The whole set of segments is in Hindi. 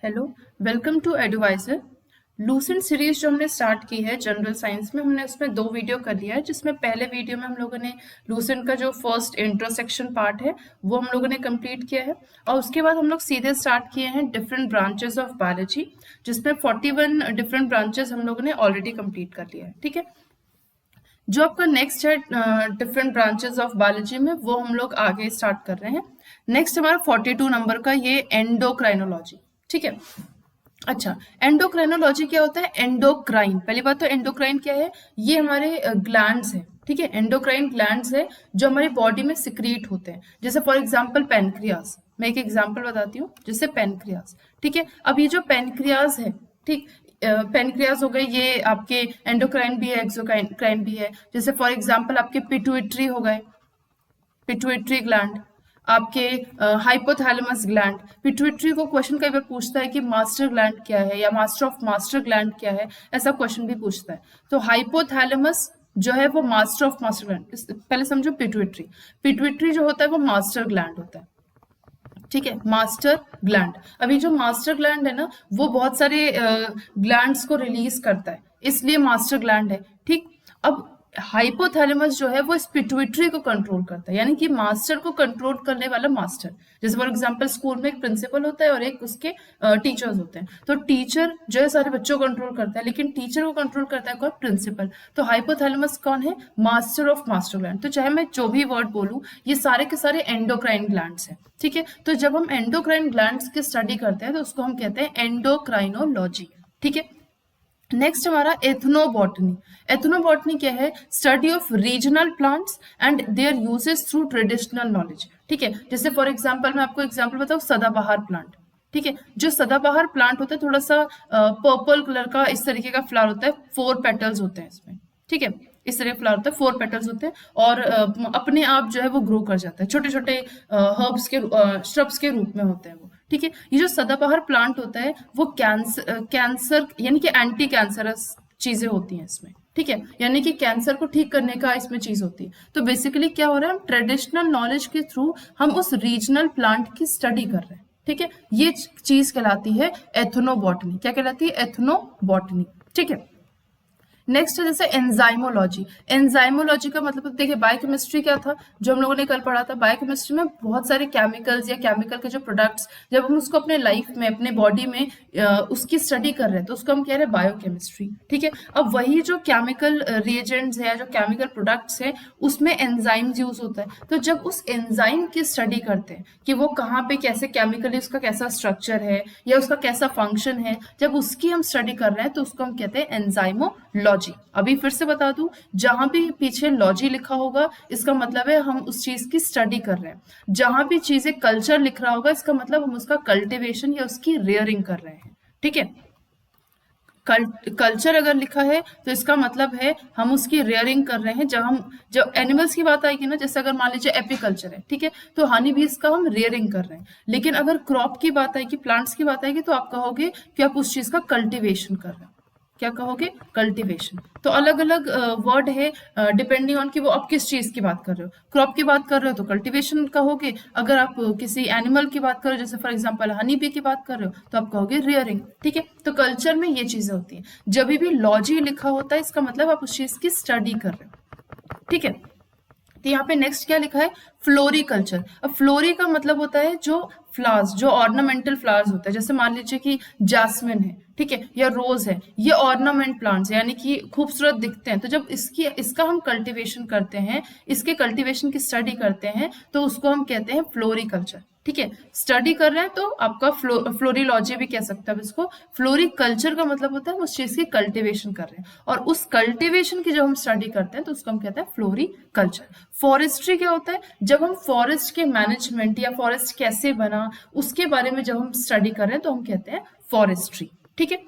Hello, welcome to advisor. Lucent series जो हमने स्टार्ट की है जनरल साइंस में, हमने उसमें 2 वीडियो कर लिया है। जिसमें पहले वीडियो में हम लोगों ने लूसेंट का जो फर्स्ट इंट्रोसेक्शन पार्ट है वो हम लोगों ने कंप्लीट किया है, और उसके बाद हम लोग सीधे स्टार्ट किए हैं डिफरेंट ब्रांचेस ऑफ बायोलॉजी, जिसमें 41 डिफरेंट ब्रांचेस हम लोगों ने ऑलरेडी कंप्लीट कर लिया है। ठीक है, जो आपका नेक्स्ट है डिफरेंट ब्रांचेस ऑफ बायोलॉजी में, वो हम लोग आगे स्टार्ट कर रहे हैं। नेक्स्ट हमारा 42 नंबर का ये एंडोक्राइनोलॉजी। ठीक है, अच्छा, एंडोक्राइनोलॉजी क्या होता है? एंडोक्राइन, पहली बात तो एंडोक्राइन क्या है? ये हमारे ग्लैंड्स है। ठीक है, एंडोक्राइन ग्लैंड्स है जो हमारी बॉडी में सिक्रीट होते हैं। जैसे फॉर एग्जांपल पेनक्रियाज, मैं एक एग्जांपल बताती हूँ, जैसे पेनक्रियाज। ठीक है, अब ये जो पेनक्रियाज है, ठीक, पेनक्रियाज हो गए, ये आपके एंडोक्राइन भी है, एक्सोक्राइन भी है। जैसे फॉर एग्जांपल आपके पिट्यूटरी हो गए, पिट्यूटरी ग्लैंड, आपके हाइपोथैलेमस ग्लैंड। पिट्यूटरी को क्वेश्चन कई बार पूछता है कि मास्टर ग्लैंड क्या है या मास्टर ऑफ मास्टर ग्लैंड क्या है, ऐसा क्वेश्चन भी पूछता है। तो हाइपोथैलेमस जो है वो मास्टर ऑफ मास्टर ग्लैंड। पहले समझो, पिट्यूटरी, पिट्यूटरी जो होता है वो मास्टर ग्लैंड होता है। ठीक है, मास्टर ग्लैंड। अभी जो मास्टर ग्लैंड है ना, वो बहुत सारे ग्लैंड्स को रिलीज करता है, इसलिए मास्टर ग्लैंड है। ठीक, अब हाइपोथैलेमस जो है वो इस पिट्यूटरी को कंट्रोल करता है, यानी कि मास्टर को कंट्रोल करने वाला मास्टर। जैसे फॉर एग्जांपल स्कूल में एक प्रिंसिपल होता है और एक उसके टीचर्स होते हैं। तो टीचर जो है सारे बच्चों को कंट्रोल करता है, लेकिन टीचर को कंट्रोल करता है कौन? प्रिंसिपल। तो हाइपोथैलेमस कौन है? Master of master gland. तो चाहे मैं जो भी वर्ड बोलूं, ये सारे के सारे एंडोक्राइन ग्लैंड्स हैं। ठीक है, तो जब हम एंडोक्राइन ग्लैंड्स की स्टडी करते हैं तो उसको हम कहते हैं एंडोक्राइनोलॉजी। ठीक है, नेक्स्ट हमारा एथनोबॉटनी। एथनोबॉटनी क्या है? Study of regional plants and there uses through traditional knowledge. ठीक है, जैसे फॉर एग्जांपल मैं आपको एग्जांपल बताऊं, सदाबहार प्लांट। ठीक है, जो सदाबहार प्लांट होता है थोड़ा सा पर्पल कलर का इस तरीके का फ्लावर होता है, 4 पेटल्स होते हैं इसमें। ठीक है, इस तरह फ्लावर होता है, 4 पेटल्स होते हैं, और अपने आप जो है वो ग्रो कर जाता है, छोटे छोटे हर्ब्स के श्रब्स के रूप में होते हैं वो। ठीक है, ये जो सदाबहार प्लांट होता है वो कैंसर यानी कि एंटी कैंसरस चीजें होती हैं इसमें। ठीक है, यानी कि कैंसर को ठीक करने का इसमें चीज होती है। तो बेसिकली क्या हो रहा है, हम ट्रेडिशनल नॉलेज के थ्रू हम उस रीजनल प्लांट की स्टडी कर रहे हैं। ठीक है, ये चीज कहलाती है एथनोबॉटनी। क्या कहलाती है? एथनोबॉटनी। ठीक है, नेक्स्ट है जैसे एंजाइमोलॉजी। एंजाइमोलॉजी का मतलब देखिए, बायोकेमिस्ट्री क्या था जो हम लोगों ने कल पढ़ा था? बायोकेमिस्ट्री में बहुत सारे केमिकल्स या केमिकल के जो प्रोडक्ट्स, जब हम उसको अपने लाइफ में, अपने बॉडी में उसकी स्टडी कर रहे हैं तो उसको हम कह रहे हैं बायोकेमिस्ट्री। ठीक है, अब वही जो केमिकल रिएजेंट्स है, जो केमिकल प्रोडक्ट्स है, उसमें एंजाइम्स यूज होता है। तो जब उस एंजाइम की स्टडी करते हैं कि वो कहाँ पे कैसे केमिकली, उसका कैसा स्ट्रक्चर है या उसका कैसा फंक्शन है, जब उसकी हम स्टडी कर रहे हैं तो उसको हम कहते हैं एंजाइमोलॉजी। अभी फिर से बता दूं, जहां भी पीछे लॉजी लिखा होगा इसका मतलब है हम उस चीज की स्टडी कर रहे हैं। जहां भी चीजें कल्चर लिख रहा होगा इसका मतलब हम उसका कल्टीवेशन या उसकी रेयरिंग कर रहे हैं। ठीक है, कल्चर अगर लिखा है तो इसका मतलब है हम उसकी रेयरिंग कर रहे हैं। जब एनिमल्स की बात आएगी ना, जैसे अगर मान लीजिए एपीकल्चर है, ठीक है, तो हनी बीज का हम रेयरिंग कर रहे हैं। लेकिन अगर क्रॉप की बात आएगी, प्लांट्स की बात आएगी, तो आप कहोगे कि आप उस चीज का कल्टीवेशन कर रहे हैं। क्या कहोगे? कल्टीवेशन। तो अलग अलग वर्ड है डिपेंडिंग ऑन कि वो आप किस चीज की बात कर रहे हो। क्रॉप की बात कर रहे हो तो कल्टीवेशन कहोगे, अगर आप किसी एनिमल की बात कर रहे हो, जैसे फॉर एग्जांपल हनी बी की बात कर रहे हो, तो आप कहोगे रियरिंग। ठीक है, तो कल्चर में ये चीजें होती हैं। जब भी लॉजी लिखा होता है इसका मतलब आप उस चीज की स्टडी कर रहे हो। ठीक है, तो यहाँ पे नेक्स्ट क्या लिखा है? फ्लोरिकल्चर। अब फ्लोरी का मतलब होता है जो फ्लावर्स, जो ऑर्नामेंटल फ्लावर्स होते हैं, जैसे मान लीजिए कि जास्मिन है, ठीक है, या रोज है, ये ऑर्नामेंट प्लांट्स यानी कि खूबसूरत दिखते हैं। तो जब इसका हम कल्टीवेशन करते हैं, इसके कल्टीवेशन की स्टडी करते हैं, तो उसको हम कहते हैं फ्लोरिकल्चर। ठीक है, स्टडी कर रहे हैं तो आपका फ्लोरिलॉजी भी कह सकते हैं इसको। फ्लोरिकल्चर का मतलब होता है हम उस चीज की कल्टीवेशन कर रहे हैं, और उस कल्टीवेशन की जब हम स्टडी करते हैं तो उसको हम कहते हैं फ्लोरिकल्चर। फॉरेस्ट्री क्या होता है? जब हम फॉरेस्ट के मैनेजमेंट या फॉरेस्ट कैसे बना उसके बारे में जब हम स्टडी कर रहे हैं तो हम कहते हैं फॉरेस्ट्री। ठीक है,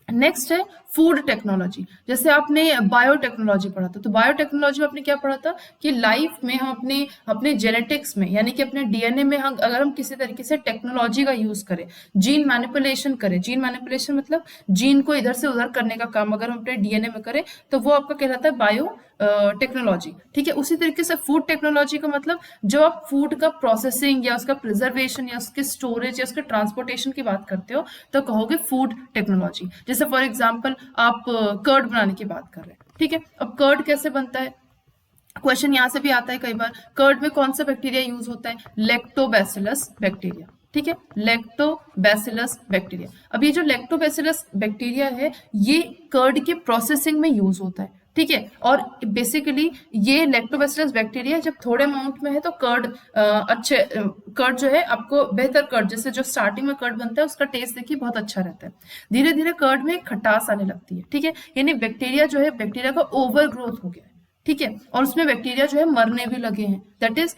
नेक्स्ट है फूड टेक्नोलॉजी। जैसे आपने बायोटेक्नोलॉजी पढ़ा था, तो बायोटेक्नोलॉजी में आपने क्या पढ़ा था कि लाइफ में हम अपने अपने जेनेटिक्स में, यानी कि अपने डीएनए में हम अगर हम किसी तरीके से टेक्नोलॉजी का यूज करें, जीन मैनिपुलेशन करें, जीन मैनिपुलेशन मतलब जीन को इधर से उधर करने का काम अगर हम अपने डीएनए में करें, तो वो आपका कहलाता है बायो टेक्नोलॉजी, ठीक है। उसी तरीके से फूड टेक्नोलॉजी का मतलब जब आप फूड का प्रोसेसिंग या उसका प्रिजर्वेशन या उसके स्टोरेज या उसके ट्रांसपोर्टेशन की बात करते हो तो कहोगे फूड टेक्नोलॉजी। जैसे फॉर एग्जांपल आप कर्ड बनाने की बात कर रहे हैं, ठीक है। अब कर्ड कैसे बनता है, क्वेश्चन यहाँ से भी आता है कई बार। कर्ड में कौन सा बैक्टीरिया यूज होता है, लैक्टोबैसिलस बैक्टीरिया, ठीक है, लैक्टोबैसिलस बैक्टीरिया। अब ये जो लैक्टोबैसिलस बैक्टीरिया है ये कर्ड के प्रोसेसिंग में यूज होता है, ठीक है। और बेसिकली ये लैक्टोबैसिलस बैक्टीरिया जब थोड़े अमाउंट में है तो कर्ड अच्छे कर्ड जो है आपको बेहतर कर्ड, जैसे जो स्टार्टिंग में कर्ड बनता है उसका टेस्ट देखिए बहुत अच्छा रहता है। धीरे धीरे कर्ड में खटास आने लगती है, ठीक है। यानी बैक्टीरिया जो है, बैक्टीरिया का ओवर ग्रोथ हो गया है, ठीक है। और उसमें बैक्टीरिया जो है मरने भी लगे हैं, दैट इज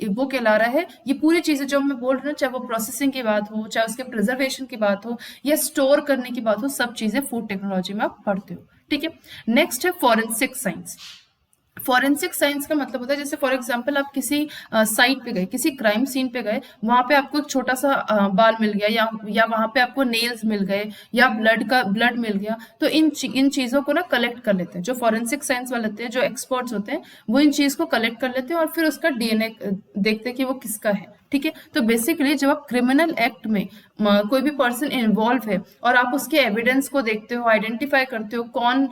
वो कहला रहा है। ये पूरी चीजें जो मैं बोल रही हूँ, चाहे वो प्रोसेसिंग की बात हो, चाहे उसके प्रिजर्वेशन की बात हो या स्टोर करने की बात हो, सब चीजें फूड टेक्नोलॉजी में आप पढ़ते हो, ठीक है। नेक्स्ट है फॉरेंसिक साइंस। फॉरेंसिक साइंस का मतलब होता है, जैसे फॉर एग्जांपल आप किसी साइट पे गए, किसी क्राइम सीन पे गए, वहां पे आपको एक छोटा सा बाल मिल गया या वहां पे आपको नेल्स मिल गए या ब्लड मिल गया, तो इन चीजों को ना कलेक्ट कर लेते हैं। जो फॉरेंसिक साइंस वाले होते हैं, जो एक्सपर्ट्स होते हैं, वो इन चीज को कलेक्ट कर लेते हैं और फिर उसका डीएनए देखते हैं कि वो किसका है, ठीक है। तो बेसिकली जब आप क्रिमिनल एक्ट में कोई भी पर्सन इन्वॉल्व है और आप उसके एविडेंस को देखते हो, आइडेंटिफाई करते हो कौन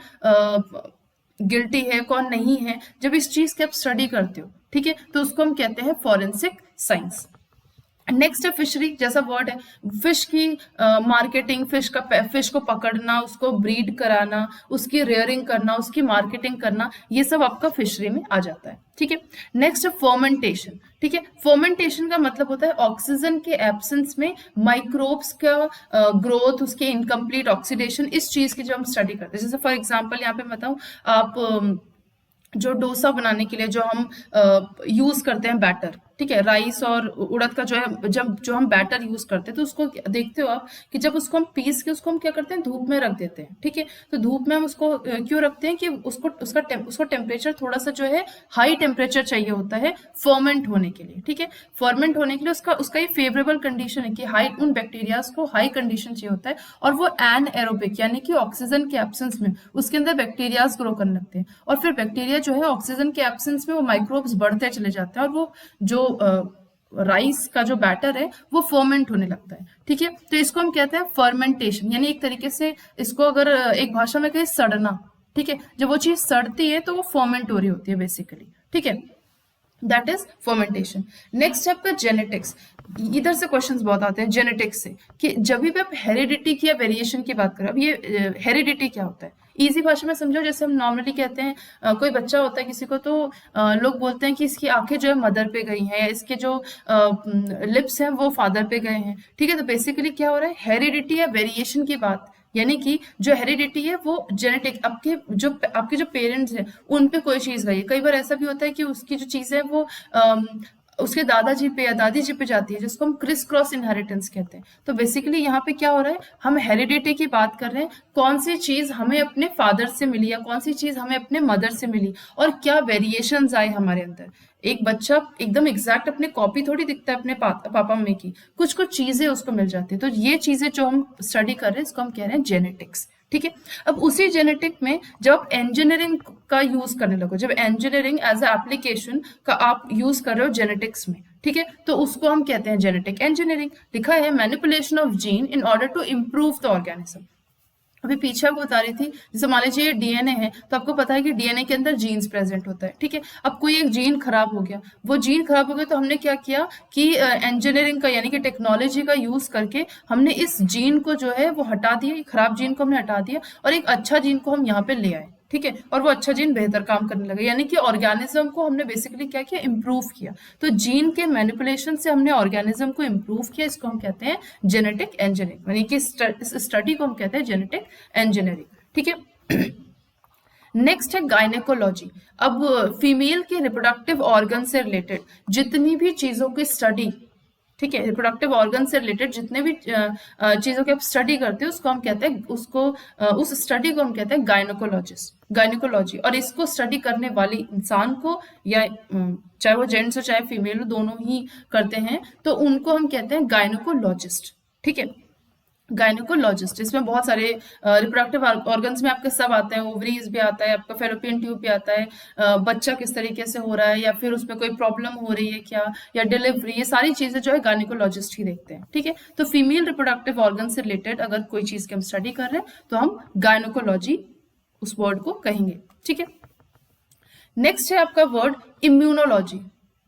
गिल्टी है कौन नहीं है, जब इस चीज की आप स्टडी करते हो, ठीक है, तो उसको हम कहते हैं फॉरेंसिक साइंस। नेक्स्ट है फिशरी, जैसा वर्ड है, फिश की मार्केटिंग, फिश को पकड़ना, उसको ब्रीड कराना, उसकी रेयरिंग करना, उसकी मार्केटिंग करना, ये सब आपका फिशरी में आ जाता है, ठीक है। नेक्स्ट है फर्मेंटेशन, ठीक है। फर्मेंटेशन का मतलब होता है ऑक्सीजन के एब्सेंस में माइक्रोब्स का ग्रोथ, उसके इनकम्प्लीट ऑक्सीडेशन, इस चीज की जो हम स्टडी करते हैं। जैसे फॉर एग्जाम्पल यहाँ पे बताऊं, आप जो डोसा बनाने के लिए जो हम यूज करते हैं बैटर, ठीक है, राइस और उड़द का जो है, जब जो हम बैटर यूज करते हैं तो उसको देखते हो आप कि जब उसको हम पीस के उसको हम क्या करते हैं, धूप में रख देते हैं, ठीक है। तो धूप में हम उसको क्यों रखते हैं कि उसको टेम्परेचर थोड़ा सा जो है हाई टेम्परेचर चाहिए होता है फर्मेंट होने के लिए, ठीक है। फर्मेंट होने के लिए उसका ये फेवरेबल कंडीशन है कि हाई, उन बैक्टीरियाज को हाई कंडीशन चाहिए होता है और वो एनएरोबिक यानी कि ऑक्सीजन के एब्सेंस में उसके अंदर बैक्टीरियाज ग्रो करने लगते हैं और फिर बैक्टीरिया जो है ऑक्सीजन के एब्सेंस में वो माइक्रोब्स बढ़ते चले जाते हैं और वो जो राइस का जो बैटर है वो फर्मेंट होने लगता है, ठीक है। तो इसको हम कहते हैं फर्मेंटेशन, यानी एक तरीके से इसको अगर एक भाषा में कहें सड़ना, ठीक है। जब वो चीज सड़ती है तो वो फर्मेंट हो रही होती है बेसिकली, ठीक है, दैट इज फर्मेंटेशन। नेक्स्ट है आपका जेनेटिक्स। इधर से क्वेश्चंस बहुत आते हैं जेनेटिक्स से कि जब भी आप हेरिडिटी की या वेरिएशन की बात करें, अब ये हेरिडिटी क्या होता है, इजी भाषा में समझो। जैसे हम नॉर्मली कहते हैं कोई बच्चा होता है किसी को, तो लोग बोलते हैं कि इसकी आंखें जो है मदर पे गई हैं या इसके जो लिप्स हैं वो फादर पे गए हैं, ठीक है। तो बेसिकली क्या हो रहा है, हेरिडिटी या वेरिएशन की बात, यानी कि जो हेरिडिटी है वो जेनेटिक, आपके जो पेरेंट्स हैं उन पे कोई चीज गई है। कई बार ऐसा भी होता है कि उसकी जो चीज है वो उसके दादाजी पे या दादी जी पे जाती है, जिसको हम क्रिस क्रॉस इनहेरिटेंस कहते हैं। तो बेसिकली यहाँ पे क्या हो रहा है, हम हेरिडिटी की बात कर रहे हैं, कौन सी चीज हमें अपने फादर से मिली या कौन सी चीज हमें अपने मदर से मिली और क्या वेरिएशंस आए हमारे अंदर। एक बच्चा एकदम एग्जैक्ट अपने कॉपी थोड़ी दिखता है अपने पापा मम्मी की, कुछ कुछ चीजें उसको मिल जाती है। तो ये चीजें जो हम स्टडी कर रहे हैं इसको हम कह रहे हैं जेनेटिक्स, ठीक है। अब उसी जेनेटिक में जब आप इंजीनियरिंग का यूज करने लगो, जब इंजीनियरिंग एज ए एप्लीकेशन का आप यूज कर रहे हो जेनेटिक्स में, ठीक है, तो उसको हम कहते हैं जेनेटिक इंजीनियरिंग। लिखा है manipulation of gene in order to improve the organism. अभी पीछे आपको बता रही थी, जैसे मान लीजिए डीएनए है, तो आपको पता है कि डीएनए के अंदर जीन्स प्रेजेंट होता है, ठीक है। अब कोई एक जीन खराब हो गया, वो जीन खराब हो गया तो हमने क्या किया कि इंजीनियरिंग का यानी कि टेक्नोलॉजी का यूज करके हमने इस जीन को जो है वो हटा दिया, खराब जीन को हमने हटा दिया और एक अच्छा जीन को हम यहाँ पे ले आए, ठीक है। और वो अच्छा जीन बेहतर काम करने लगा, यानी कि ऑर्गेनिज्म को हमने बेसिकली क्या किया, इम्प्रूव किया। तो जीन के मैनिपुलेशन से हमने ऑर्गेनिज्म को इम्प्रूव किया, इसको हम कहते हैं जेनेटिक इंजीनियरिंग, यानी कि इस स्टडी को हम कहते हैं जेनेटिक इंजीनियरिंग, ठीक है। नेक्स्ट है गायनेकोलॉजी। अब फीमेल के रिप्रोडक्टिव ऑर्गन से रिलेटेड जितनी भी चीजों की स्टडी, ठीक है, रिप्रोडक्टिव ऑर्गन से रिलेटेड जितने भी चीजों की आप स्टडी करते हो उसको हम कहते हैं, उस स्टडी को हम कहते हैं गायनेकोलॉजी। और इसको स्टडी करने वाली इंसान को, या चाहे वो जेंट्स हो चाहे फीमेल हो, दोनों ही करते हैं, तो उनको हम कहते हैं गायनेकोलॉजिस्ट, ठीक है। गायनेकोलॉजिस्ट, इसमें बहुत सारे रिप्रोडक्टिव ऑर्गन्स में आपके सब आते हैं, ओवरीज भी आता है आपका, फेलोपियन ट्यूब भी आता है, बच्चा किस तरीके से हो रहा है या फिर उसमें कोई प्रॉब्लम हो रही है क्या, या डिलीवरी, ये सारी चीजें जो है गायनेकोलॉजिस्ट ही देखते हैं। ठीक है, तो फीमेल रिप्रोडक्टिव ऑर्गन से रिलेटेड अगर कोई चीज की हम स्टडी कर रहे हैं तो हम गायनेकोलॉजी उस वर्ड को कहेंगे। ठीक है, नेक्स्ट है आपका वर्ड इम्यूनोलॉजी,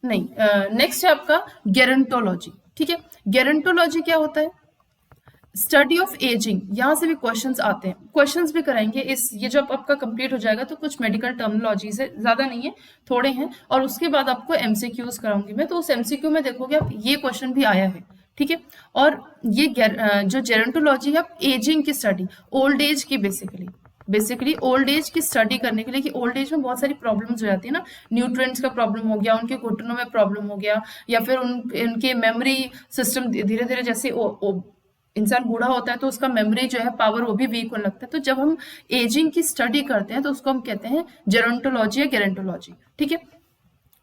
नहीं, नेक्स्ट है आपका गेरंटोलॉजी। ठीक है, गेरंटोलॉजी क्या होता है? Study of ageing. यहाँ से भी क्वेश्चंस आते हैं, क्वेश्चंस भी कराएंगे इस, ये जब आपका कंप्लीट हो जाएगा तो कुछ मेडिकल टर्मिनोलॉजीज है, ज्यादा नहीं है, थोड़े हैं, और उसके बाद आपको एमसीक्यूज कराऊंगी मैं, तो उस एमसीक्यू में देखोगे आप ये क्वेश्चन भी आया है। ठीक है, और ये जो जेरेंटोलॉजी है एजिंग की स्टडी, ओल्ड एज की, बेसिकली ओल्ड एज की स्टडी करने के लिए, कि ओल्ड एज में बहुत सारी प्रॉब्लम्स हो जाती है ना, न्यूट्रिएंट्स का प्रॉब्लम हो गया, उनके घुटनों में प्रॉब्लम हो गया, या फिर उनके मेमोरी सिस्टम धीरे धीरे, जैसे इंसान बूढ़ा होता है तो उसका मेमोरी जो है पावर वो भी वीक होने लगता है, तो जब हम एजिंग की स्टडी करते हैं तो उसको हम कहते हैं जेरोंटोलॉजी या गेरेंटोलॉजी। ठीक है,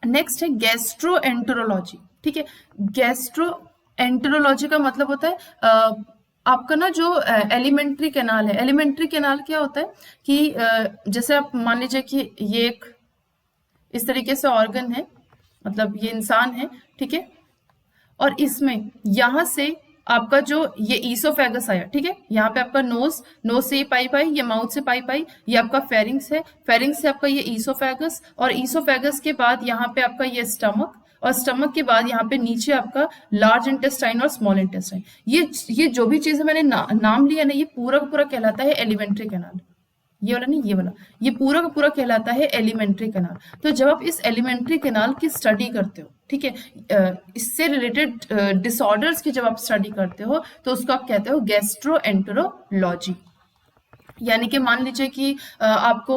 नेक्स्ट है गैस्ट्रोएंटेरोलॉजी। ठीक है, गैस्ट्रोएंटेरोलॉजी का मतलब होता है आपका ना जो एलिमेंट्री कैनाल है, एलिमेंट्री कैनाल क्या होता है कि जैसे आप मान लीजिए कि ये एक इस तरीके से ऑर्गन है, मतलब ये इंसान है, ठीक है, और इसमें यहां से आपका जो ये ईसोफेगस आया, ठीक है, यहाँ पे आपका नोज से पाइप आई, ये माउथ से पाइप आई, ये आपका फेरिंग्स है, फेरिंग्स से आपका ये ईसोफेगस, और ईसोफेगस के बाद यहाँ पे आपका ये स्टमक, और स्टमक के बाद यहाँ पे नीचे आपका लार्ज इंटेस्टाइन और स्मॉल इंटेस्टाइन। ये जो भी चीजें मैंने नाम लिया ना, ये पूरा का पूरा कहलाता है एलिमेंट्री कैनाल। ये वाला नहीं, ये वाला, ये पूरा का पूरा कहलाता है एलिमेंट्री कैनाल। तो जब आप इस एलिमेंट्री कैनाल की स्टडी करते हो, ठीक है, इससे रिलेटेड डिसऑर्डर्स की जब आप स्टडी करते हो तो उसको आप कहते हो गैस्ट्रोएंटेरोलॉजी। यानी कि मान लीजिए कि आपको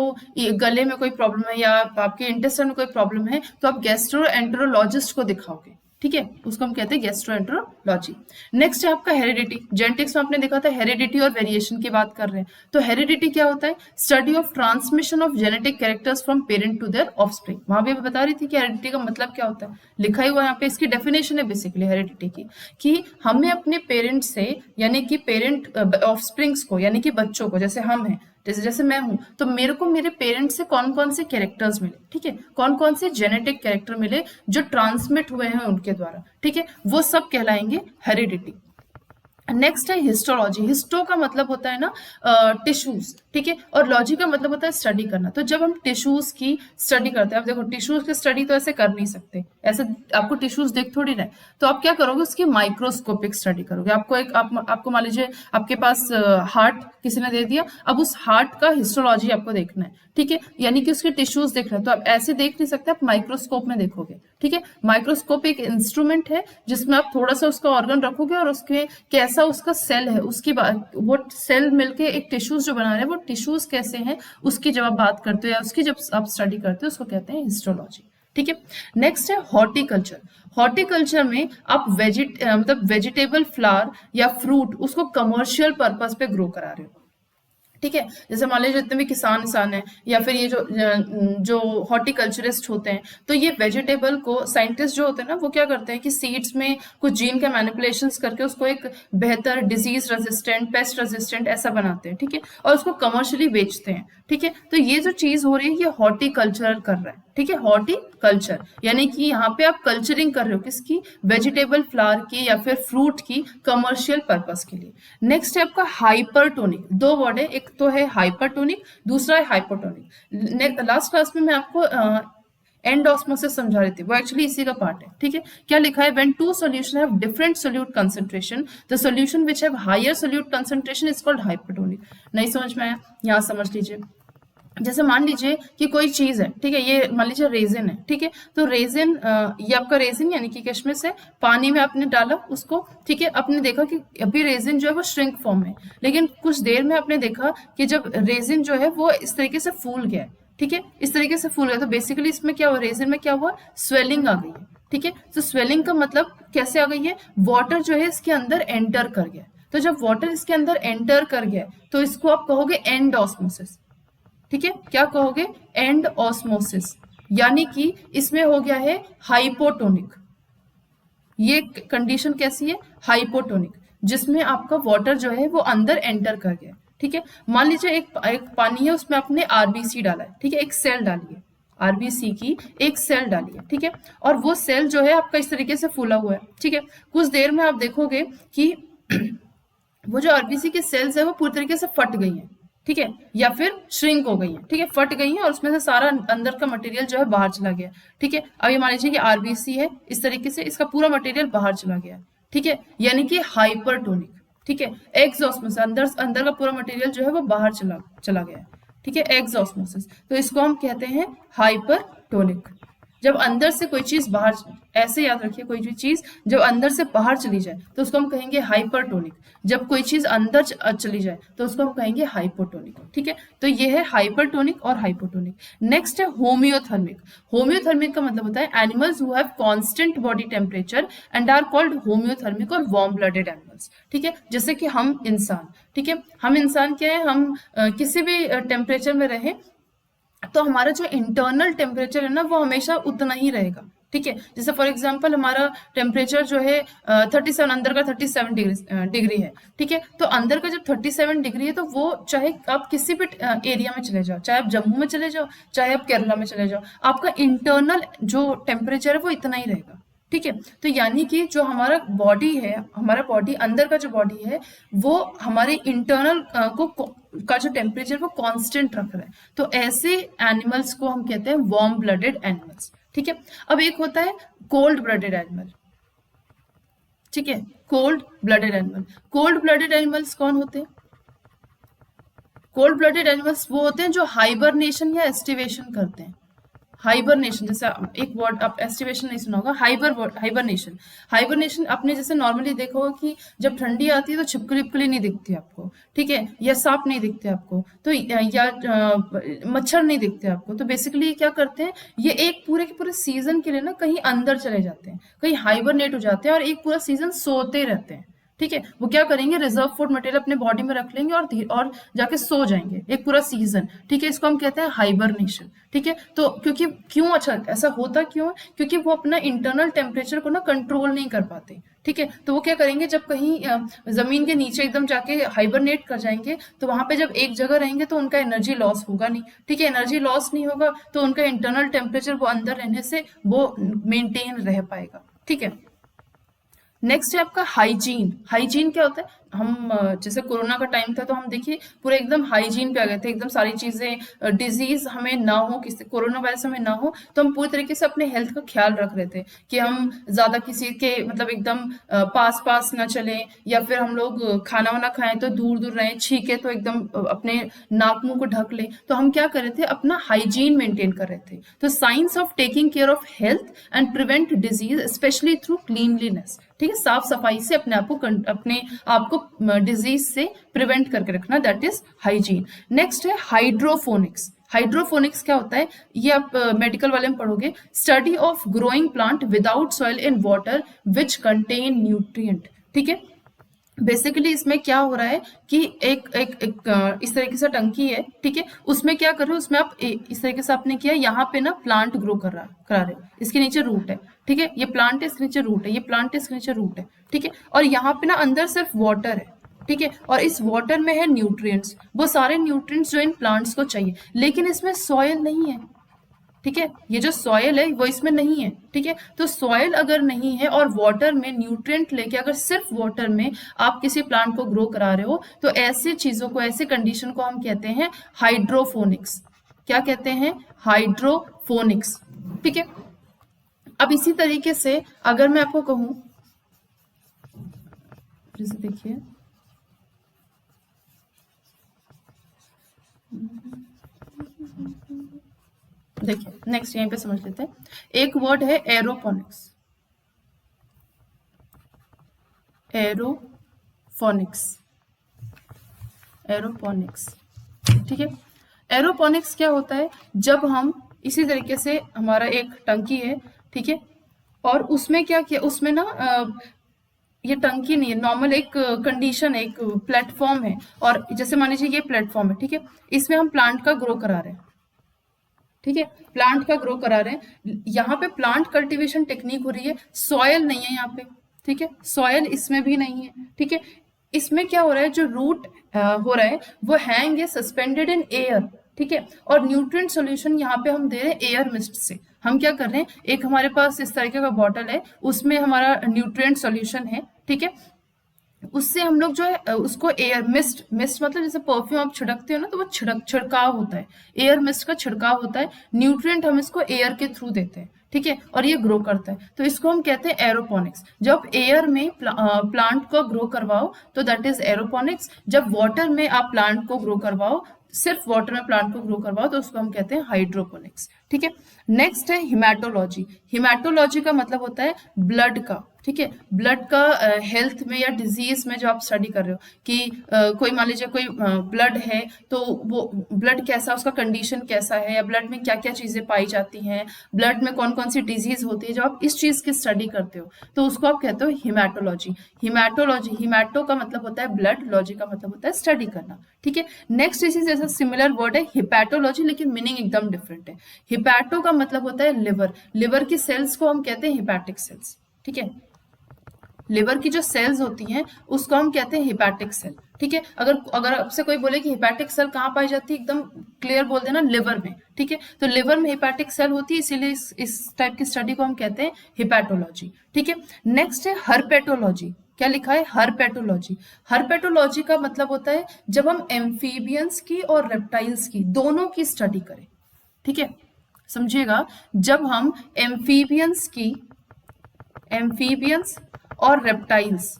गले में कोई प्रॉब्लम है या आपके इंटेस्टाइन में कोई प्रॉब्लम है, तो आप गैस्ट्रोएंटेरोलॉजिस्ट को दिखाओगे। ठीक है, उसको हम कहते हैं गैस्ट्रोएंटेरोलॉजी। नेक्स्ट है आपका हेरिडिटी। जेनेटिक्स में आपने देखा था हेरिडिटी और वेरिएशन की बात कर रहे हैं, तो हेरिडिटी क्या होता है? Study of transmission of genetic characters from parent to their offspring. वहां भी बता रही थी कि हेरिडिटी का मतलब क्या होता है, लिखा ही हुआ यहाँ पे, इसकी डेफिनेशन है बेसिकली हेरिडिटी की, कि हमें अपने पेरेंट से, यानी कि पेरेंट ऑफस्प्रिंग्स को, यानी कि बच्चों को, जैसे हम हैं, जैसे मैं हूं, तो मेरे को मेरे पेरेंट्स से कौन कौन से कैरेक्टर्स मिले, ठीक है, कौन कौन से जेनेटिक कैरेक्टर मिले जो ट्रांसमिट हुए हैं उनके द्वारा, ठीक है, वो सब कहलाएंगे हेरिडिटी। नेक्स्ट है हिस्टोलॉजी। हिस्टो का मतलब होता है ना टिश्यूज, ठीक है, और लॉजी का मतलब होता है स्टडी करना। तो जब हम टिश्यूज की स्टडी करते हैं, आप देखो टिश्यूज की स्टडी तो ऐसे कर नहीं सकते, ऐसे आपको टिश्यूज देख थोड़ी रहे, तो आप क्या करोगे, उसकी माइक्रोस्कोपिक स्टडी करोगे। आपको मान लीजिए आपके पास हार्ट किसी ने दे दिया, अब उस हार्ट का हिस्टोलॉजी आपको देखना है, ठीक है, यानी कि उसके टिश्यूज देखना है, तो आप ऐसे देख नहीं सकते, आप माइक्रोस्कोप में देखोगे, ठीक है। माइक्रोस्कोप एक इंस्ट्रूमेंट है जिसमें आप थोड़ा सा उसका ऑर्गन रखोगे और उसके कैसा उसका सेल है, उसकी बात, वो सेल मिलके एक टिश्यूज जो बना रहे हैं, वो टिश्यूज कैसे हैं उसकी जब आप बात करते हो या उसकी जब आप स्टडी करते हो, उसको कहते हैं हिस्टोलॉजी, ठीक है। नेक्स्ट है हॉर्टिकल्चर। हॉर्टिकल्चर में आप मतलब वेजिटेबल फ्लावर या फ्रूट उसको कमर्शियल पर्पस पे ग्रो करा रहे हो, ठीक है। जैसे मान लीजिए जितने भी किसान है या फिर ये जो हॉर्टिकल्चरिस्ट होते हैं, तो ये वेजिटेबल को साइंटिस्ट जो होते हैं ना, वो क्या करते हैं कि सीड्स में कुछ जीन का मैनिपुलेशंस करके उसको एक बेहतर डिजीज रेजिस्टेंट, पेस्ट रेजिस्टेंट ऐसा बनाते हैं, ठीक है, और उसको कमर्शियली बेचते हैं, ठीक है। तो ये जो चीज हो रही है ये हॉर्टिकल्चर कर रहा है, ठीक है, हॉर्टिकल्चर यानी कि यहाँ पे आप कल्चरिंग कर रहे हो किसकी, वेजिटेबल फ्लावर की या फिर फ्रूट की कमर्शियल पर्पस के लिए। नेक्स्ट है आपका हाइपरटोनिक। दो वर्ड है, एक तो है हाइपरटोनिक, दूसरा है हाइपोटोनिक। लास्ट क्लास में मैं आपको एंड ऑस्मोसिस समझा रही थी, वो एक्चुअली इसी का पार्ट है, ठीक है। क्या लिखा है, when two solution have different solute concentration, the solution which have higher solute concentration is called hypertonic. नहीं समझ में आया, यहाँ समझ लीजिए। जैसे मान लीजिए कि कोई चीज है, ठीक है, ये मान लीजिए रेजिन है, ठीक है, तो रेजिन, ये आपका रेजिन यानी कि किशमिश है, पानी में आपने डाला उसको, ठीक है, आपने देखा कि अभी रेजिन जो है वो श्रिंक फॉर्म में, लेकिन कुछ देर में आपने देखा कि जब रेजिन जो है वो इस तरीके से फूल गया, ठीक है, इस तरीके से फूल गया, तो बेसिकली इसमें क्या हुआ, रेजिन में क्या हुआ, स्वेलिंग आ गई है, ठीक है। तो स्वेलिंग का मतलब कैसे आ गई है, वाटर जो है इसके अंदर एंटर कर गया, तो जब वाटर इसके अंदर एंटर कर गया तो इसको आप कहोगे एंड ऑस्मोसिस, ठीक है, क्या कहोगे, एंड ऑस्मोसिस, यानी कि इसमें हो गया है हाइपोटोनिक। ये कंडीशन कैसी है, हाइपोटोनिक। जिसमें आपका वाटर जो है वो अंदर एंटर कर गया, ठीक है। मान लीजिए एक पानी है, उसमें आपने आरबीसी डाला है, ठीक है, एक सेल डाली है, आरबीसी की एक सेल डाली है, ठीक है, और वो सेल जो है आपका इस तरीके से फूला हुआ है, ठीक है। कुछ देर में आप देखोगे कि वो जो आरबीसी की सेल्स है वो पूरी तरीके से फट गई हैं, ठीक है, या फिर श्रिंक हो गई हैं, ठीक है, फट गई हैं और उसमें से सारा अंदर का मटेरियल जो है बाहर चला गया, ठीक है। अब ये मान लीजिए कि आरबीसी है, इस तरीके से इसका पूरा मटेरियल बाहर चला गया, ठीक है, यानी कि हाइपरटोनिक, ठीक है। एक्सऑस्मोसिस, अंदर अंदर का पूरा मटेरियल जो है वो बाहर चला चला गया, ठीक है, एक्सऑस्मोसिस। तो इसको हम कहते हैं हाइपरटोनिक। जब अंदर से कोई चीज बाहर, ऐसे याद रखिए, कोई भी चीज जब अंदर से बाहर चली जाए तो उसको हम कहेंगे हाइपरटोनिक। जब कोई चीज अंदर चली जाए तो उसको हम कहेंगे हाइपोटोनिक, ठीक है। तो ये है हाइपरटोनिक और हाइपोटोनिक। नेक्स्ट है होम्योथर्मिक। होम्योथर्मिक का मतलब होता है animals who have constant body temperature and are called homeothermic और वार्म ब्लडेड एनिमल्स, ठीक है। जैसे कि हम इंसान, ठीक है, हम इंसान क्या है, हम किसी भी टेम्परेचर में रहें तो हमारा जो इंटरनल टेम्परेचर है ना वो हमेशा उतना ही रहेगा, ठीक है। जैसे फॉर एग्जांपल हमारा टेम्परेचर जो है 37, अंदर का 37 डिग्री है, ठीक है। तो अंदर का जब 37 डिग्री है तो वो चाहे आप किसी भी एरिया में चले जाओ, चाहे आप जम्मू में चले जाओ, चाहे आप केरला में चले जाओ, आपका इंटरनल जो टेम्परेचर है वो इतना ही रहेगा, ठीक है। तो यानी कि जो हमारा बॉडी है, हमारा बॉडी अंदर का जो बॉडी है वो हमारे इंटरनल का जो टेम्परेचर वो कांस्टेंट रख रहा है। तो ऐसे एनिमल्स को हम कहते हैं वार्म ब्लडेड एनिमल्स, ठीक है। अब एक होता है कोल्ड ब्लडेड एनिमल, ठीक है, cold blooded animal. Cold blooded animals कौन होते हैं? कोल्ड ब्लडेड एनिमल्स वो होते हैं जो हाइबरनेशन या एस्टिवेशन करते हैं। हाइबरनेशन, जैसे एक वर्ड आप एस्टिवेशन नहीं सुना होगा, हाइबरनेशन। हाइबरनेशन आपने जैसे नॉर्मली देखा होगा कि जब ठंडी आती है तो छिपकली विपकली नहीं दिखती आपको, ठीक है, या सांप नहीं दिखते आपको, तो या मच्छर नहीं दिखते आपको। तो बेसिकली ये क्या करते हैं, ये एक पूरे के पूरे सीजन के लिए ना कहीं अंदर चले जाते हैं, कहीं हाइबरनेट हो जाते हैं और एक पूरा सीजन सोते रहते हैं, ठीक है। वो क्या करेंगे, रिजर्व फूड मटेरियल अपने बॉडी में रख लेंगे और जाके सो जाएंगे एक पूरा सीजन, ठीक है। इसको हम कहते हैं हाइबरनेशन, ठीक है। तो क्योंकि क्यों, अच्छा ऐसा होता क्यों है, क्योंकि वो अपना इंटरनल टेम्परेचर को ना कंट्रोल नहीं कर पाते, ठीक है। तो वो क्या करेंगे, जब कहीं जमीन के नीचे एकदम जाके हाइबरनेट कर जाएंगे तो वहां पे जब एक जगह रहेंगे तो उनका एनर्जी लॉस होगा नहीं, ठीक है। एनर्जी लॉस नहीं होगा तो उनका इंटरनल टेम्परेचर वो अंदर रहने से वो मेंटेन रह पाएगा, ठीक है। नेक्स्ट है आपका हाइजीन। हाइजीन क्या होता है, हम जैसे कोरोना का टाइम था तो हम देखिए पूरे एकदम हाइजीन पे आ गए थे, एकदम सारी चीजें, डिजीज हमें ना हो, किसी कोरोना वायरस हमें ना हो, तो हम पूरी तरीके से अपने हेल्थ का ख्याल रख रहे थे कि हम ज्यादा किसी के मतलब एकदम पास पास ना चले, या फिर हम लोग खाना वाना खाएं तो दूर दूर रहें, छीके तो एकदम अपने नाक मुंह को ढक लें। तो हम क्या कर रहे थे, अपना हाइजीन मेंटेन कर रहे थे। तो science of taking care of health and prevent disease specially through cleanliness, ठीक है, साफ सफाई से अपने आप को डिजीज से प्रिवेंट करके रखना, दैट इज हाइजीन। नेक्स्ट है हाइड्रोफोनिक्स। हाइड्रोफोनिक्स क्या होता है, ये आप मेडिकल वाले में पढ़ोगे, study of growing plant without soil in water which contain nutrient, ठीक है। बेसिकली इसमें क्या हो रहा है कि एक इस तरीके से टंकी है, ठीक है, उसमें क्या कर रहे हो, उसमें आप इस तरीके से आपने किया, यहाँ पे ना प्लांट ग्रो करा रहे हो, इसके नीचे रूट है, ठीक है, ये प्लांट है, इसके नीचे रूट है, ये प्लांट है, इसके नीचे रूट है, ठीक है, और यहाँ पे ना अंदर सिर्फ वाटर है, ठीक है, और इस वाटर में है न्यूट्रिएंट्स, वो सारे न्यूट्रिएंट्स जो इन प्लांट्स को चाहिए, लेकिन इसमें सॉइल नहीं है, ठीक है, ये जो सॉयल है वो इसमें नहीं है, ठीक है। तो सॉयल अगर नहीं है और वाटर में न्यूट्रिएंट लेके अगर सिर्फ वाटर में आप किसी प्लांट को ग्रो करा रहे हो तो ऐसी चीजों को, ऐसे कंडीशन को हम कहते हैं हाइड्रोफोनिक्स। क्या कहते हैं, हाइड्रोफोनिक्स, ठीक है। अब इसी तरीके से अगर मैं आपको कहूं, जैसे देखिए नेक्स्ट यहीं पे समझ लेते हैं, एक वर्ड है एरोपोनिक्स। एरोपोनिक्स, एरोपोनिक्स, ठीक है। एरोपोनिक्स क्या होता है, जब हम इसी तरीके से हमारा एक टंकी है, ठीक है, और उसमें क्या किया, उसमें ना ये टंकी नहीं है, नॉर्मल एक कंडीशन, एक प्लेटफॉर्म है, और जैसे मान लीजिए ये प्लेटफॉर्म है, ठीक है, इसमें हम प्लांट का ग्रो करा रहे हैं, ठीक है, प्लांट का ग्रो करा रहे हैं, यहाँ पे प्लांट कल्टीवेशन टेक्निक हो रही है, सॉयल नहीं है यहाँ पे, ठीक है, सॉयल इसमें भी नहीं है, ठीक है, इसमें क्या हो रहा है, जो रूट हो रहा है वो हैंग है सस्पेंडेड इन एयर, ठीक है। और न्यूट्रिएंट सॉल्यूशन यहाँ पे हम दे रहे हैं एयर मिस्ट से। हम क्या कर रहे हैं, एक हमारे पास इस तरीके का बॉटल है, उसमें हमारा न्यूट्रिएंट सॉल्यूशन है, ठीक है। उससे हम लोग जो है उसको एयर मिस्ट, मिस्ट मतलब जैसे परफ्यूम आप छिड़कते हो ना, तो वो छिड़काव होता है, एयर मिस्ट का छिड़काव होता है। न्यूट्रिएंट हम इसको एयर के थ्रू देते हैं, ठीक है, और ये ग्रो करता है, तो इसको हम कहते हैं एरोपोनिक्स। जब एयर में प्लांट को ग्रो करवाओ तो दैट इज एरोपोनिक्स। जब वाटर में आप प्लांट को ग्रो करवाओ, सिर्फ वाटर में प्लांट को ग्रो करवाओ, तो उसको हम कहते हैं हाइड्रोपोनिक्स, ठीक है। नेक्स्ट है हिमेटोलॉजी। हिमेटोलॉजी का मतलब होता है ब्लड का, ठीक है। ब्लड का हेल्थ में या डिजीज में जो आप स्टडी कर रहे हो कि कोई मान लीजिए कोई ब्लड है, तो वो ब्लड कैसा, उसका कंडीशन कैसा है, या ब्लड में क्या क्या चीजें पाई जाती हैं, ब्लड में कौन कौन सी डिजीज होती है, जब आप इस चीज की स्टडी करते हो तो उसको आप कहते हो हिमेटोलॉजी। हिमेटोलॉजी, हिमेटो का मतलब होता है ब्लड, लॉजी का मतलब होता है स्टडी करना, ठीक है। नेक्स्ट इसी जैसा सिमिलर वर्ड है हिपैटोलॉजी, लेकिन मीनिंग एकदम डिफरेंट है। हिपैटो का मतलब होता है लिवर, लिवर की सेल्स को हम कहते हैं हिपैटिक सेल्स, ठीक है। लिवर की जो सेल्स होती हैं उसको हम कहते हैं हिपैटिक सेल, ठीक है। अगर अगर आपसे कोई बोले कि हिपैटिक सेल कहाँ पाई जाती है, एकदम क्लियर बोल देना लिवर में, ठीक है। तो लिवर में हिपैटिक सेल होती है, इसीलिए इस टाइप की स्टडी को हम कहते हैं हिपैटोलॉजी, ठीक है। नेक्स्ट है हर्पेटोलॉजी। क्या लिखा है, हर्पेटोलॉजी। हर्पेटोलॉजी का मतलब होता है जब हम एम्फीबियंस की और रेप्टाइल्स की दोनों की स्टडी करें, ठीक है। समझिएगा, जब हम एम्फीबियंस की, एम्फीबियंस और रेप्टाइल्स,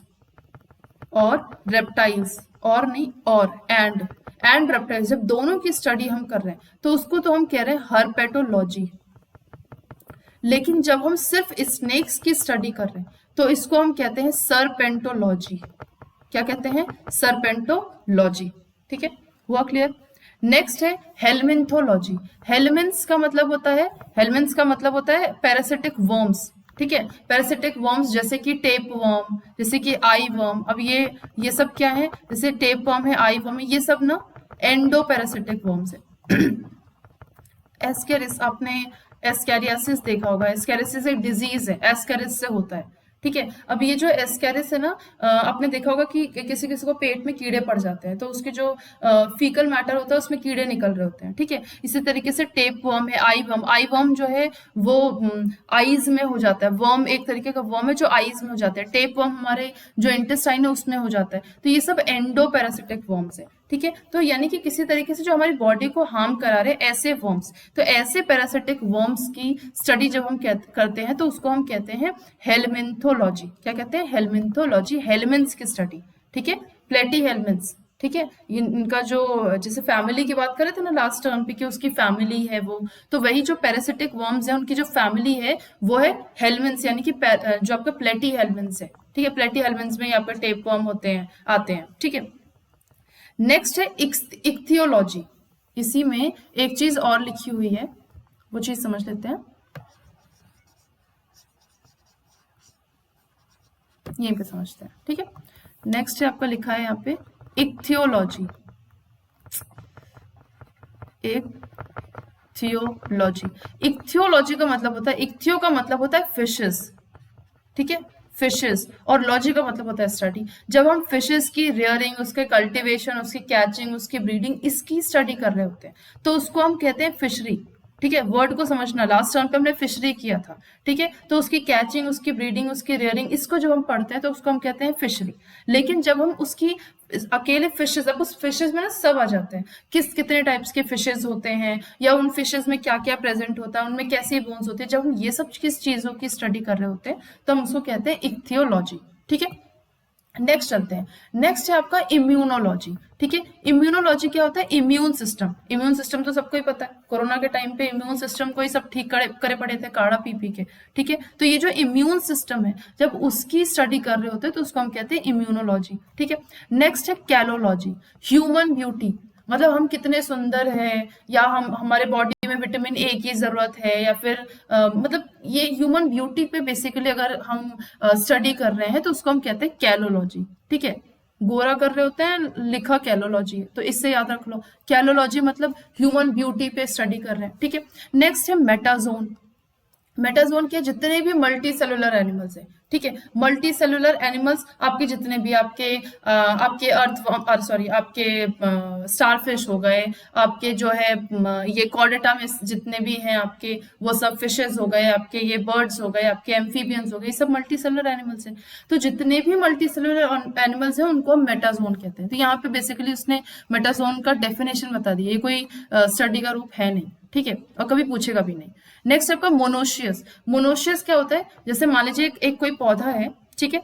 और नहीं, और एंड रेप्टाइल्स, जब दोनों की स्टडी हम कर रहे हैं तो उसको तो हम कह रहे हैं हर्पेटोलॉजी। लेकिन जब हम सिर्फ स्नेक्स की स्टडी कर रहे हैं तो इसको हम कहते हैं सरपेंटोलॉजी। क्या कहते हैं, सरपेंटोलॉजी, ठीक है, हुआ क्लियर। नेक्स्ट है हेलमिंथोलॉजी। हेलमिंथ्स का मतलब होता है पैरासिटिक वर्म्स, ठीक है। पैरासिटिक वर्म्स जैसे कि टेप वर्म, जैसे कि आई वर्म। अब ये सब क्या है, जैसे टेप वर्म है, आई वर्म है, ये सब ना एंडो पैरासिटिक वर्म्स है। एस्केरिस, आपने एस्कैरियासिस देखा होगा, एस्कैरिसिस एक डिजीज है, एस्कैरिस से होता है, ठीक है। अब ये जो एस्कैरिस है ना, आपने देखा होगा कि किसी किसी को पेट में कीड़े पड़ जाते हैं, तो उसके जो फीकल मैटर होता है उसमें कीड़े निकल रहे होते हैं, ठीक है। इसी तरीके से टेप वर्म है, आई वर्म जो है वो आईज में हो जाता है। वर्म एक तरीके का वर्म है जो आईज में हो जाता है, टेप वर्म हमारे जो इंटेस्टाइन है उसमें हो जाता है। तो ये सब एंडो पैरासिटिक वर्म्स है, ठीक है। तो यानी कि किसी तरीके से जो हमारी बॉडी को हार्म करा रहे ऐसे वर्म्स, तो ऐसे पैरासिटिक वर्म्स की स्टडी जब हम करते हैं तो उसको हम कहते हैं हेलमिंथोलॉजी। क्या कहते हैं, हेलमिंथोलॉजी, हेलमिंथ्स की स्टडी, ठीक है, प्लेटी हेलमिंथ्स, ठीक है। इनका जो जैसे फैमिली की बात करें थे ना लास्ट टर्म पे कि उसकी फैमिली है वो, तो वही जो पैरासिटिक वर्म्स है उनकी जो फैमिली है वो है हेलमिंथ्स, यानी कि जो आपका प्लेटी हेलमिंथ्स है, ठीक है। प्लेटी हेलमिंथ्स में आपका टेप वर्म होते हैं, आते हैं, ठीक है। नेक्स्ट है इक्थियोलॉजी। इसी में एक चीज और लिखी हुई है, वो चीज समझ लेते हैं, यहीं पे समझते हैं, ठीक है। नेक्स्ट है आपका लिखा है यहाँ पे इक्थियोलॉजी, इक्थियोलॉजी। इक्थियोलॉजी का मतलब होता है, इक्थियो का मतलब होता है फिशेस, ठीक है, फिशेस, और लॉजी का मतलब होता है स्टडी। जब हम फिशेस की रेयरिंग, उसके कल्टीवेशन, उसकी कैचिंग, उसकी ब्रीडिंग, इसकी स्टडी कर रहे होते हैं तो उसको हम कहते हैं फिशरी, ठीक है। वर्ड को समझना, लास्ट टर्म पे हमने फिशरी किया था, ठीक है। तो उसकी कैचिंग, उसकी ब्रीडिंग, उसकी रेयरिंग, इसको जब हम पढ़ते हैं तो उसको हम कहते हैं फिशरी। लेकिन जब हम उसकी अकेले फिशेस, अब उस फिशेस में ना सब आ जाते हैं, कितने टाइप्स के फिशेस होते हैं, या उन फिशेस में क्या क्या प्रेजेंट होता है, उनमें कैसे बोन्स होते हैं, जब हम ये सब किस चीजों की स्टडी कर रहे होते हैं तो हम उसको कहते हैं इक्थियोलॉजी, ठीक है। नेक्स्ट चलते हैं, नेक्स्ट है आपका इम्यूनोलॉजी, ठीक है। इम्यूनोलॉजी क्या होता है, इम्यून सिस्टम। इम्यून सिस्टम तो सबको ही पता है, कोरोना के टाइम पे इम्यून सिस्टम को ही सब ठीक करे पड़े थे काढ़ा पी पी के, ठीक है। तो ये जो इम्यून सिस्टम है जब उसकी स्टडी कर रहे होते हैं तो उसको हम कहते हैं इम्यूनोलॉजी, ठीक है। नेक्स्ट है कैलोलॉजी, ह्यूमन ब्यूटी, मतलब हम कितने सुंदर हैं, या हमारे बॉडी में विटामिन ए की जरूरत है, या फिर मतलब ये ह्यूमन ब्यूटी पे बेसिकली अगर हम स्टडी कर रहे हैं तो उसको हम कहते हैं कैलोलॉजी, ठीक है। गोरा कर रहे होते हैं, लिखा कैलोलॉजी, तो इससे याद रख लो, कैलोलॉजी मतलब ह्यूमन ब्यूटी पे स्टडी कर रहे हैं, ठीक है। नेक्स्ट है मेटाजोन। मेटाजोन के जितने भी मल्टी सेलुलर एनिमल्स है, ठीक है। मल्टी सेलुलर एनिमल्स आपके जितने भी आपके आपके स्टारफिश हो गए, आपके जो है ये कॉर्डेटा में जितने भी हैं आपके, वो सब फिशेस हो गए, आपके ये बर्ड्स हो गए, आपके एम्फीबियंस हो गए, ये सब मल्टी सेलुलर एनिमल्स हैं। तो जितने भी मल्टी सेलुलर एनिमल्स हैं उनको हम मेटाजोन कहते हैं। तो यहाँ पे बेसिकली उसने मेटाजोन का डेफिनेशन बता दिया, ये कोई स्टडी का रूप है नहीं, ठीक है, और कभी पूछेगा भी नहीं। नेक्स्ट आपका मोनोशियस। मोनोशियस क्या होता है, जैसे मान लीजिए एक कोई पौधा है, ठीक है,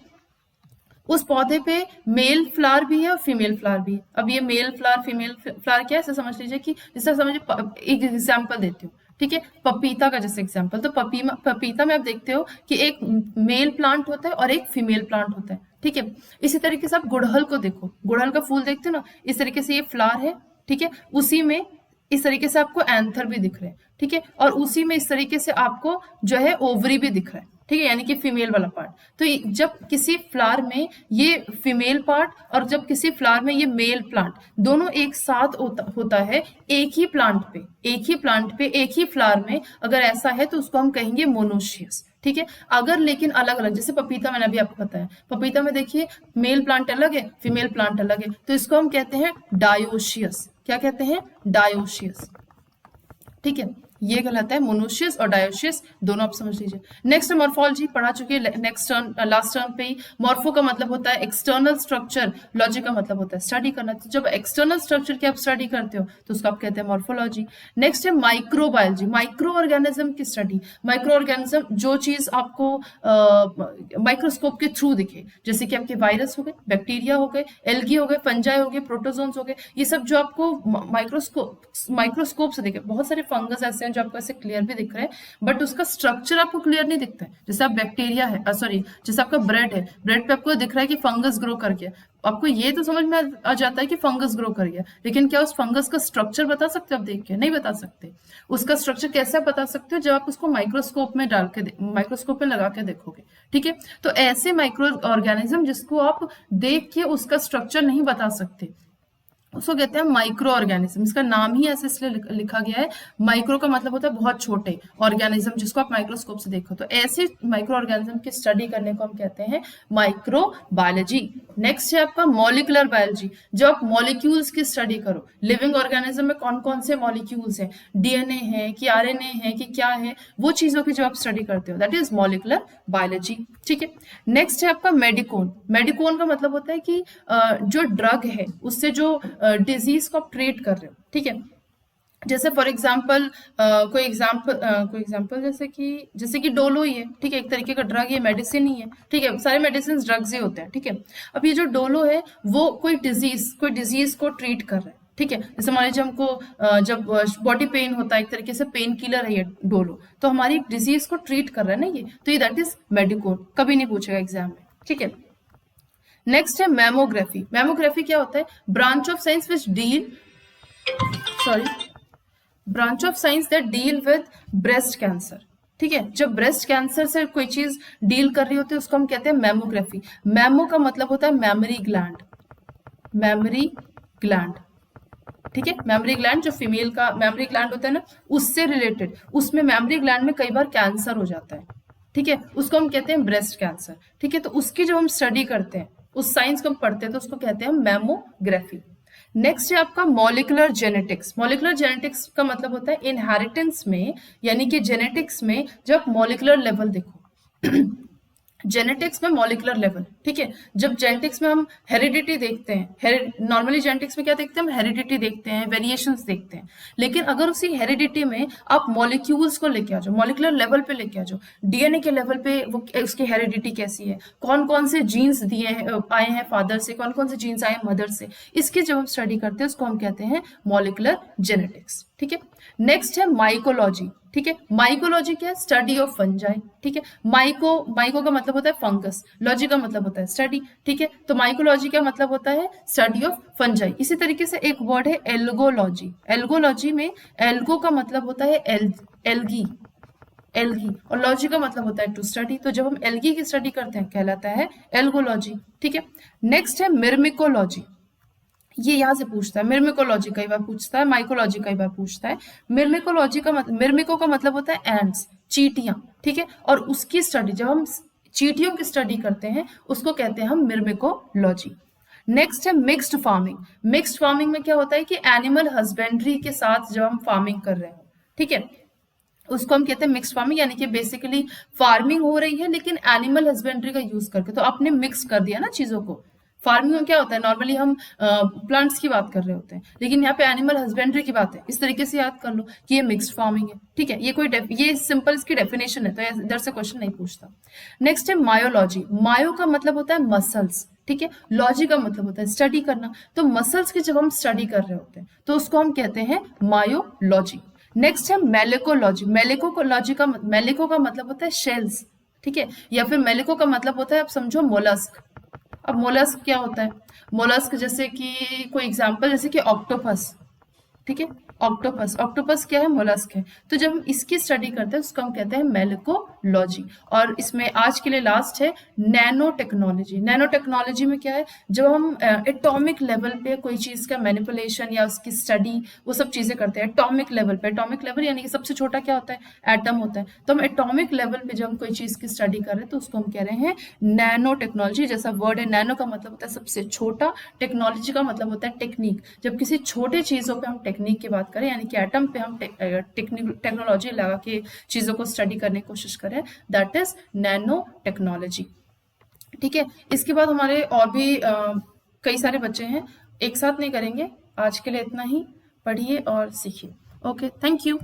उस पौधे पे मेल फ्लावर भी है और फीमेल फ्लावर भी है। अब ये मेल फ्लावर फीमेल फ्लावर क्या है, ऐसे समझ लीजिए कि जैसे समझिए, एक एग्जांपल देती हूँ, ठीक है, पपीता का जैसे एग्जांपल, तो पपीता में आप देखते हो कि एक मेल प्लांट होता है और एक फीमेल प्लांट होता है, ठीक है। इसी तरीके से आप गुड़हल को देखो, गुड़हल का फूल देखते हो ना, इस तरीके से ये फ्लावर है, ठीक है, उसी में इस तरीके से आपको एंथर भी दिख रहे हैं, ठीक है, और उसी में इस तरीके से आपको जो है ओवरी भी दिख रहा है, ठीक है, यानी कि फीमेल वाला पार्ट। तो जब किसी फ्लावर में ये फीमेल पार्ट और जब किसी फ्लावर में ये मेल प्लांट दोनों एक साथ होता है, एक ही प्लांट पे एक ही फ्लावर में अगर ऐसा है तो उसको हम कहेंगे मोनोशियस, ठीक है। अगर लेकिन अलग अलग, जैसे पपीता मैंने अभी आपको बताया, पपीता में देखिए मेल प्लांट अलग है, फीमेल प्लांट अलग है, तो इसको हम कहते हैं डायोशियस। क्या कहते हैं? डायोशियस, ठीक है। ये गलत है, मोनोशियस और डायोशियस दोनों आप समझ लीजिए। नेक्स्ट मॉर्फोलॉजी पढ़ा चुके हैं नेक्स्ट टर्म, लास्ट टर्म पे ही। मॉर्फो का मतलब होता है एक्सटर्नल स्ट्रक्चर, लॉजी का मतलब होता है स्टडी करना। तो जब एक्सटर्नल स्ट्रक्चर की आप स्टडी करते हो तो उसको आप कहते हैं मॉर्फोलॉजी। नेक्स्ट है माइक्रोबायोलॉजी, माइक्रो ऑर्गेनिज्म की स्टडी। माइक्रो ऑर्गेनिज्म, जो चीज आपको माइक्रोस्कोप के थ्रू दिखे, जैसे कि आपके वायरस हो गए, बैक्टीरिया हो गए, एल्गी हो गए, फंजाई हो गए, प्रोटोजोन्स हो गए, ये सब जो आपको माइक्रोस्कोप से दिखे। बहुत सारे फंगस ऐसे हैं जो आपको ऐसे क्लियर भी दिख रहे हैं, बट उसका स्ट्रक्चर आपको क्लियर नहीं दिखता है। जैसे आप बैक्टीरिया है, सॉरी, जैसे आपका ब्रेड है, ब्रेड पे आपको दिख रहा है कि फंगस ग्रो कर गया, आपको ये तो समझ में आ जाता है कि फंगस ग्रो कर गया, लेकिन क्या उस फंगस का स्ट्रक्चर बता सकते हो आप देख के? नहीं बता सकते। उसका स्ट्रक्चर कैसे आप बता सकते हो? जब आप उसको माइक्रोस्कोप में माइक्रोस्कोप में लगा के देखोगे, ठीक है। तो ऐसे माइक्रो ऑर्गेनिज्म जिसको आप देख के उसका स्ट्रक्चर नहीं बता सकते, उसको कहते हैं माइक्रो ऑर्गेनिज्म। इसका नाम ही ऐसे इसलिए लिखा गया है। माइक्रो का मतलब होता है बहुत छोटे, ऑर्गेनिज्म जिसको आप माइक्रोस्कोप से देखो। तो ऐसे माइक्रो ऑर्गेनिज्म की स्टडी करने को हम कहते हैं माइक्रो बायोलॉजी। नेक्स्ट है आपका मॉलिक्यूलर बायोलॉजी, जब आप मॉलिक्यूल्स की स्टडी करो, लिविंग ऑर्गेनिज्म में कौन कौन से मॉलिक्यूल्स हैं, डीएनए है कि आरएनए है कि क्या है, वो चीजों की जब आप स्टडी करते हो, दैट इज मॉलिक्यूलर बायोलॉजी, ठीक है। नेक्स्ट है आपका मेडिकोन। मेडिकोन का मतलब होता है कि जो ड्रग है उससे जो डिजीज को आप ट्रीट कर रहे हो, ठीक है। जैसे फॉर एग्जाम्पल कोई एग्जाम्पल जैसे कि डोलो ही है, ठीक है, एक तरीके का ड्रग, ये मेडिसिन ही है, ठीक है, सारे मेडिसिन ड्रग्स ही होते हैं, ठीक है। अब ये जो डोलो है वो कोई डिजीज को ट्रीट कर रहा है, ठीक है। जैसे मान लीजिए हमको जब बॉडी पेन होता है, एक तरीके से पेन किलर है ये डोलो, तो हमारी डिजीज को ट्रीट कर रहा है ना ये, तो ये दैट इज मेडिकोन। कभी नहीं पूछेगा एग्जाम में, ठीक है। नेक्स्ट है मैमोग्राफी। मैमोग्राफी क्या होता है? Branch of science that deal with breast cancer, ठीक है। जब ब्रेस्ट कैंसर से कोई चीज डील कर रही होती है उसको हम कहते हैं मैमोग्राफी। मैमो का मतलब होता है मेमोरी ग्लैंड, ठीक है। मेमोरी ग्लैंड, जो फीमेल का मेमोरी ग्लैंड होता है ना, उससे रिलेटेड, उसमें मेमोरी ग्लैंड में कई बार कैंसर हो जाता है, ठीक है, उसको हम कहते हैं ब्रेस्ट कैंसर, ठीक है। तो उसकी जब हम स्टडी करते हैं, उस साइंस को हम पढ़ते हैं, तो उसको कहते हैं मैमोग्राफी। नेक्स्ट है आपका मॉलिक्यूलर जेनेटिक्स। मॉलिक्यूलर जेनेटिक्स का मतलब होता है इनहेरिटेंस में, यानी कि जेनेटिक्स में जब मॉलिक्यूलर लेवल देखो जेनेटिक्स में मॉलिक्यूलर लेवल, ठीक है। जब जेनेटिक्स में हम हेरिडिटी देखते हैं, नॉर्मली जेनेटिक्स में क्या देखते हैं हम? हेरिडिटी देखते हैं, वेरिएशंस देखते हैं। लेकिन अगर उसी हेरिडिटी में आप मॉलिक्यूल्स को लेके आ जाओ, मॉलिक्यूलर लेवल पे लेके आ जाओ, डीएनए के लेवल पे वो उसकी हेरिडिटी कैसी है, कौन कौन से जीन्स आए हैं फादर से, कौन कौन से जीन्स आए हैं मदर से, इसकी जब हम स्टडी करते हैं उसको हम कहते हैं मॉलिक्यूलर जेनेटिक्स, ठीक है। नेक्स्ट है माइकोलॉजी, ठीक है। माइकोलॉजी क्या है? स्टडी ऑफ फंजाई, ठीक है। माइको का मतलब होता है फंगस, लॉजी का मतलब होता है स्टडी, ठीक है। तो माइकोलॉजी का मतलब होता है स्टडी ऑफ फंजाई। इसी तरीके से एक वर्ड है एल्गोलॉजी। एल्गोलॉजी में एल्गो का मतलब होता है एल्गी, और लॉजी का मतलब होता है टू स्टडी। तो जब हम एल्गी की स्टडी करते हैं कहलाता है एल्गोलॉजी, ठीक है। नेक्स्ट है मिर्मिकोलॉजी। ये यहाँ से पूछता है, मिर्मिकोलॉजी कई बार पूछता है, माइकोलॉजी कई बार पूछता है। मिर्मिकोलॉजी का मतलब, मिर्मिको का मतलब होता है एंड्स, चींटियां, ठीक है। और उसकी स्टडी जब हम चींटियों की स्टडी करते हैं, उसको कहते हैं हम मिर्मिकोलॉजी। नेक्स्ट है मिक्स्ड फार्मिंग। मिक्स्ड फार्मिंग में क्या होता है कि एनिमल हस्बेंड्री के साथ जब हम फार्मिंग कर रहे हो, ठीक है, उसको हम कहते हैं मिक्स फार्मिंग, यानी कि बेसिकली फार्मिंग हो रही है लेकिन एनिमल हस्बेंड्री का यूज करके, तो आपने मिक्स कर दिया ना चीजों को। फार्मिंग में क्या होता है, नॉर्मली हम प्लांट्स की बात कर रहे होते हैं, लेकिन यहाँ पे एनिमल हस्बेंड्री की बात है। इस तरीके से याद कर लो कि ये मिक्स्ड फार्मिंग है, ठीक है। ये सिंपल इसकी डेफिनेशन है, तो इधर से क्वेश्चन नहीं पूछता। नेक्स्ट है मायोलॉजी। मायो का मतलब होता है मसल्स, ठीक है। लॉजी का मतलब होता है स्टडी करना, तो मसल्स की जब हम स्टडी कर रहे होते हैं तो उसको हम कहते हैं मायोलॉजी। नेक्स्ट है मेलिकोलॉजी। मेलिको का मतलब होता है शेल्स, ठीक है, या फिर मेलिको का मतलब होता है, आप समझो, मोलस्क। अब मोलस्क क्या होता है, मोलस्क जैसे कि कोई एग्जांपल, जैसे कि ऑक्टोपस, ठीक है। ऑक्टोपस, ऑक्टोपस क्या है, मोलस्क है। तो जब हम इसकी स्टडी करते हैं उसको हम कहते हैं मेलिकोलॉजी। और इसमें आज के लिए लास्ट है नैनो टेक्नोलॉजी। नैनो टेक्नोलॉजी में क्या है, जब हम एटॉमिक लेवल पे कोई चीज का मैनिपुलेशन या उसकी स्टडी, वो सब चीजें करते हैं एटॉमिक लेवल पे। एटॉमिक लेवल यानी कि सबसे छोटा क्या होता है, एटम होता है। तो हम एटॉमिक लेवल पे जब हम कोई चीज की स्टडी कर रहे हैं तो उसको हम कह रहे हैं नैनो टेक्नोलॉजी। जैसा वर्ड है, नैनो का मतलब होता है सबसे छोटा, टेक्नोलॉजी का मतलब होता है टेक्निक। जब किसी छोटे चीजों पे हम टेक्निक की बात करें, यानी कि एटम पे हम टेक्नोलॉजी लगा के चीजों को स्टडी करने की कोशिश करें, दैट इज नैनो टेक्नोलॉजी, ठीक है। इसके बाद हमारे और भी कई सारे बच्चे हैं, एक साथ नहीं करेंगे। आज के लिए इतना ही, पढ़िए और सीखिए। Okay, thank you.